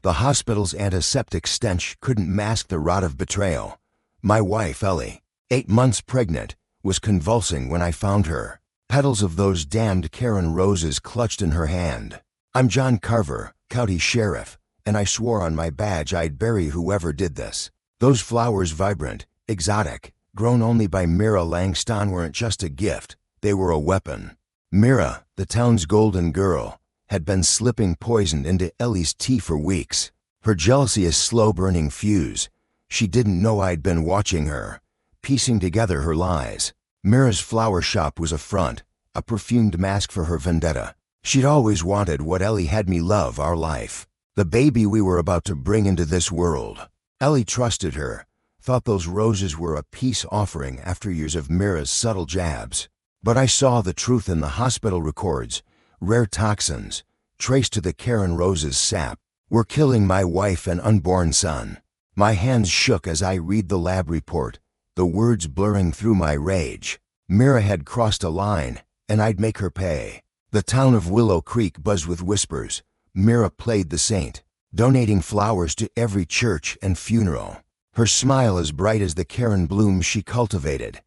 The hospital's antiseptic stench couldn't mask the rot of betrayal. My wife, Ellie, 8 months pregnant, was convulsing when I found her, petals of those damned Karen roses clutched in her hand. I'm John Carver, county sheriff, and I swore on my badge I'd bury whoever did this. Those flowers, vibrant, exotic, grown only by Mira Langston, weren't just a gift, they were a weapon. Mira, the town's golden girl, had been slipping poison into Ellie's tea for weeks. Her jealousy a slow-burning fuse. She didn't know I'd been watching her, piecing together her lies. Mira's flower shop was a front, a perfumed mask for her vendetta. She'd always wanted what Ellie had me love, our life, the baby we were about to bring into this world. Ellie trusted her, thought those roses were a peace offering after years of Mira's subtle jabs. But I saw the truth in the hospital records. Rare toxins, traced to the Karen roses' sap, were killing my wife and unborn son. My hands shook as I read the lab report, the words blurring through my rage. Mira had crossed a line, and I'd make her pay. The town of Willow Creek buzzed with whispers. Mira played the saint, donating flowers to every church and funeral. Her smile as bright as the Karen blooms she cultivated.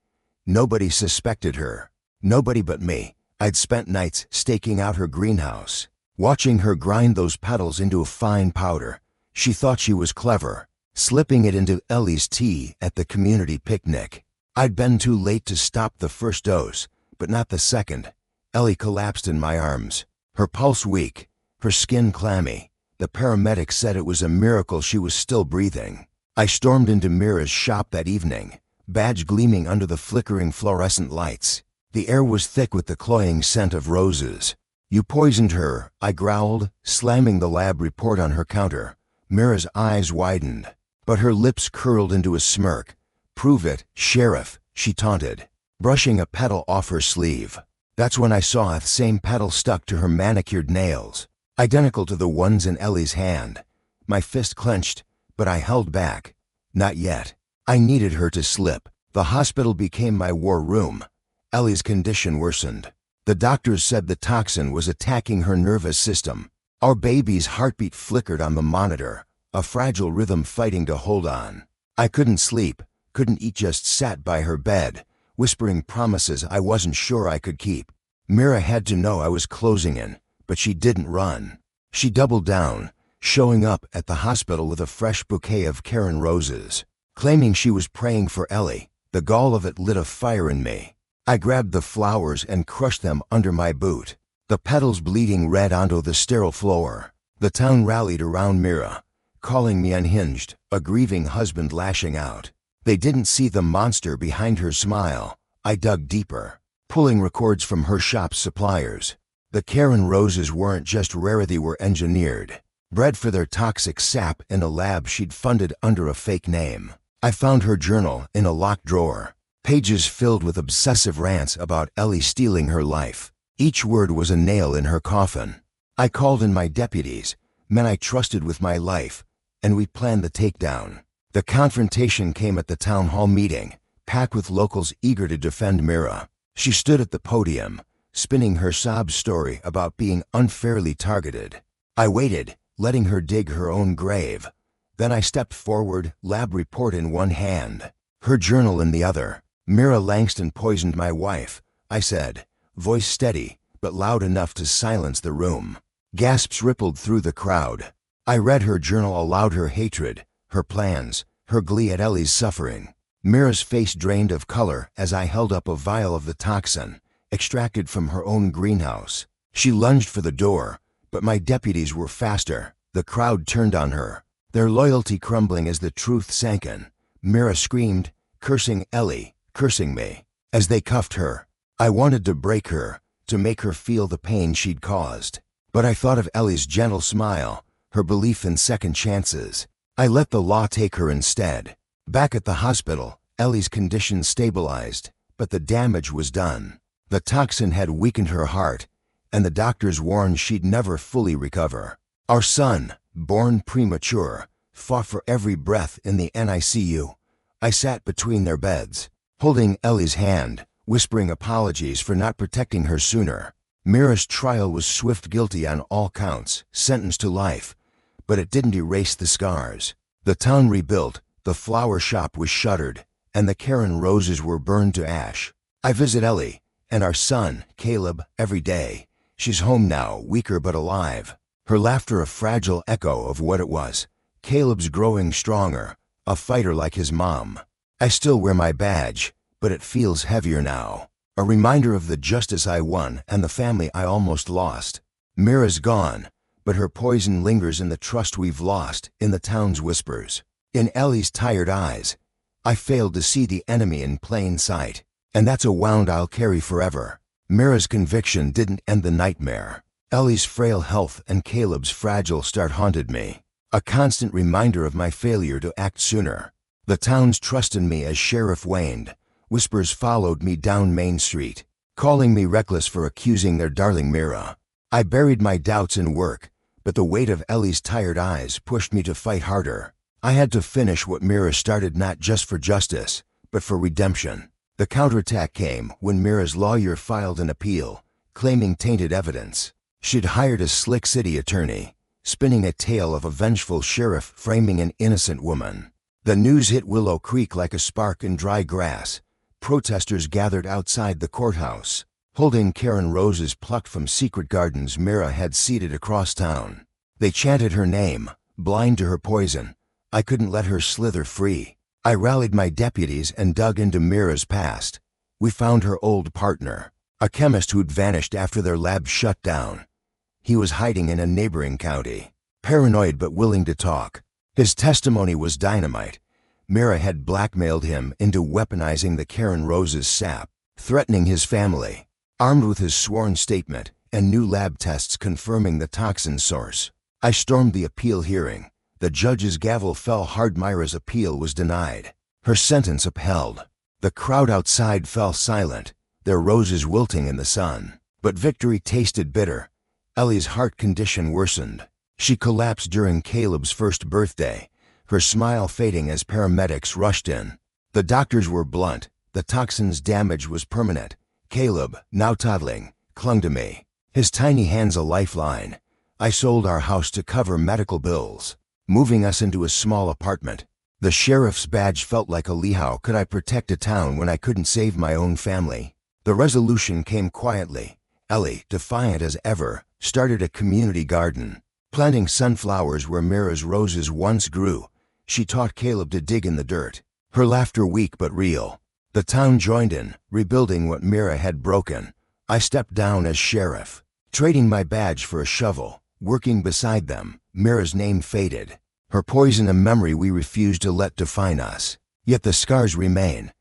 Nobody suspected her. Nobody but me. I'd spent nights staking out her greenhouse, watching her grind those petals into a fine powder. She thought she was clever, slipping it into Ellie's tea at the community picnic. I'd been too late to stop the first dose, but not the second. Ellie collapsed in my arms, her pulse weak, her skin clammy. The paramedics said it was a miracle she was still breathing. I stormed into Mira's shop that evening, badge gleaming under the flickering fluorescent lights. The air was thick with the cloying scent of roses. "You poisoned her," I growled, slamming the lab report on her counter. Mira's eyes widened, but her lips curled into a smirk. "Prove it, Sheriff," she taunted, brushing a petal off her sleeve. That's when I saw the same petal stuck to her manicured nails, identical to the ones in Ellie's hand. My fist clenched, but I held back. Not yet. I needed her to slip. The hospital became my war room. Ellie's condition worsened. The doctors said the toxin was attacking her nervous system. Our baby's heartbeat flickered on the monitor, a fragile rhythm fighting to hold on. I couldn't sleep, couldn't eat, just sat by her bed, whispering promises I wasn't sure I could keep. Mira had to know I was closing in, but she didn't run. She doubled down, showing up at the hospital with a fresh bouquet of Karen roses, claiming she was praying for Ellie. The gall of it lit a fire in me. I grabbed the flowers and crushed them under my boot, the petals bleeding red onto the sterile floor. The town rallied around Mira, calling me unhinged, a grieving husband lashing out. They didn't see the monster behind her smile. I dug deeper, pulling records from her shop's suppliers. The Karen roses weren't just rare, they were engineered, bred for their toxic sap in a lab she'd funded under a fake name. I found her journal in a locked drawer, pages filled with obsessive rants about Ellie stealing her life. Each word was a nail in her coffin. I called in my deputies, men I trusted with my life, and we planned the takedown. The confrontation came at the town hall meeting, packed with locals eager to defend Mira. She stood at the podium, spinning her sob story about being unfairly targeted. I waited, letting her dig her own grave. Then I stepped forward, lab report in one hand, her journal in the other. "Mira Langston poisoned my wife," I said, voice steady, but loud enough to silence the room. Gasps rippled through the crowd. I read her journal aloud, her hatred, her plans, her glee at Ellie's suffering. Mira's face drained of color as I held up a vial of the toxin, extracted from her own greenhouse. She lunged for the door, but my deputies were faster. The crowd turned on her, their loyalty crumbling as the truth sank in. Mira screamed, cursing Ellie, cursing me. As they cuffed her, I wanted to break her, to make her feel the pain she'd caused. But I thought of Ellie's gentle smile, her belief in second chances. I let the law take her instead. Back at the hospital, Ellie's condition stabilized, but the damage was done. The toxin had weakened her heart, and the doctors warned she'd never fully recover. Our son, born premature, fought for every breath in the NICU. I sat between their beds, holding Ellie's hand, whispering apologies for not protecting her sooner. Mira's trial was swift, guilty on all counts, sentenced to life. but it didn't erase the scars. The town rebuilt, the flower shop was shuttered, and the Karen roses were burned to ash. I visit Ellie and our son, Caleb, every day. She's home now, weaker but alive. Her laughter a fragile echo of what it was. Caleb's growing stronger, a fighter like his mom. I still wear my badge, but it feels heavier now. A reminder of the justice I won and the family I almost lost. Mira's gone, but her poison lingers in the trust we've lost, in the town's whispers. In Ellie's tired eyes, I failed to see the enemy in plain sight. And that's a wound I'll carry forever. Mira's conviction didn't end the nightmare. Ellie's frail health and Caleb's fragile start haunted me. A constant reminder of my failure to act sooner. The town's trust in me as sheriff waned. Whispers followed me down Main Street, calling me reckless for accusing their darling Mira. I buried my doubts in work, but the weight of Ellie's tired eyes pushed me to fight harder. I had to finish what Mira started, not just for justice, but for redemption. The counterattack came when Mira's lawyer filed an appeal, claiming tainted evidence. She'd hired a slick city attorney, spinning a tale of a vengeful sheriff framing an innocent woman. The news hit Willow Creek like a spark in dry grass. Protesters gathered outside the courthouse, holding Karen roses plucked from secret gardens Mira had seeded across town. They chanted her name, blind to her poison. I couldn't let her slither free. I rallied my deputies and dug into Mira's past. We found her old partner, a chemist who'd vanished after their lab shut down. He was hiding in a neighboring county, paranoid but willing to talk. His testimony was dynamite. Mira had blackmailed him into weaponizing the Karen Rose's sap, threatening his family. Armed with his sworn statement and new lab tests confirming the toxin source, I stormed the appeal hearing. The judge's gavel fell hard. Mira's appeal was denied. Her sentence upheld. The crowd outside fell silent, their roses wilting in the sun. But victory tasted bitter. Ellie's heart condition worsened. She collapsed during Caleb's first birthday, her smile fading as paramedics rushed in. The doctors were blunt. The toxin's damage was permanent. Caleb, now toddling, clung to me, his tiny hands a lifeline. I sold our house to cover medical bills, moving us into a small apartment. The sheriff's badge felt like a lee. How could I protect a town when I couldn't save my own family? The resolution came quietly. Ellie, defiant as ever, started a community garden, planting sunflowers where Mira's roses once grew. She taught Caleb to dig in the dirt, her laughter weak but real. The town joined in, rebuilding what Mira had broken. I stepped down as sheriff, trading my badge for a shovel. Working beside them, Mira's name faded, her poison a memory we refused to let define us. Yet the scars remain.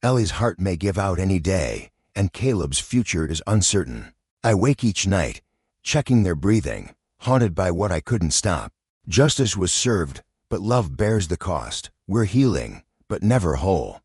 Ellie's heart may give out any day, and Caleb's future is uncertain. I wake each night, checking their breathing, haunted by what I couldn't stop. Justice was served, but love bears the cost. We're healing, but never whole.